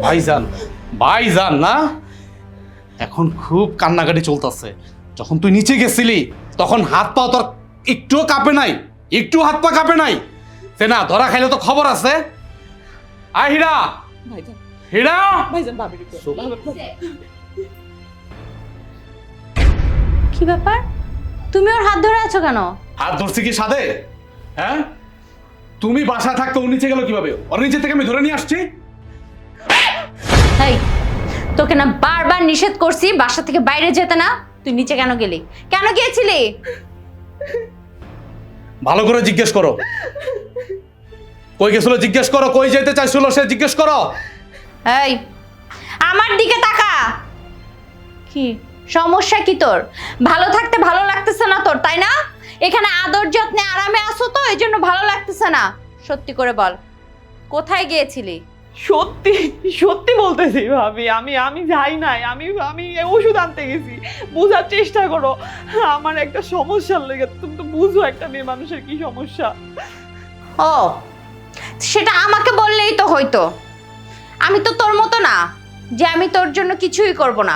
ভাইজান ভাইজান না, এখন খুব কান্নাকাটি চলতেছে। যখন তুই নিচে গেছিলি তখন হাত পা তোর একটুও কাঁপে নাই, একটু হাত পা কাঁপে নাই। সে না ধরা খাইলে তো খবর আছে। আয় হীরা, ভাইজান হীরা। ভাইজান ভাবি কি ব্যাপার, তুমি ওর হাত ধরে আছো কেন? হাত ধরছি কি সাদে? হ্যাঁ, তুমি বাসায় থাকতে ও নিচে গেল কিভাবে? ওর নিচে থেকে আমি ধরে নিয়ে আসছি। এই, তোকে না বারবার নিষেধ করছি বাসা থেকে বাইরে যেতে না, তুই নিচে কেন গেলি? কেন গিয়েছিলি? ভালো করে জিজ্ঞেস করো, কই গেছিল জিজ্ঞেস করো, কই যেতে চাইছিল সে জিজ্ঞেস করো। এই, আমার দিকে তাকা। কি সমস্যা কি তোর? ভালো থাকতে ভালো লাগতেছে না তোর, তাই না? এখানে আদর যত্নে আরামে আছো তো, এই জন্য ভালো লাগতেছে না। সত্যি করে বল, কোথায় গিয়েছিলি? সত্যি সত্যি বলতেছি ভাবি, আমি আমি যাই নাই, আমি আমি ওষুধ আনতে গেছি। বোঝার চেষ্টা করো, আমার একটা সমস্যার লেগে। তুমি তো বুঝো একটা মেয়ে মানুষের কি সমস্যা। ও, সেটা আমাকে বললেই তো হইতো। আমি তো তোর মতো না যে আমি তোর জন্য কিছুই করব না।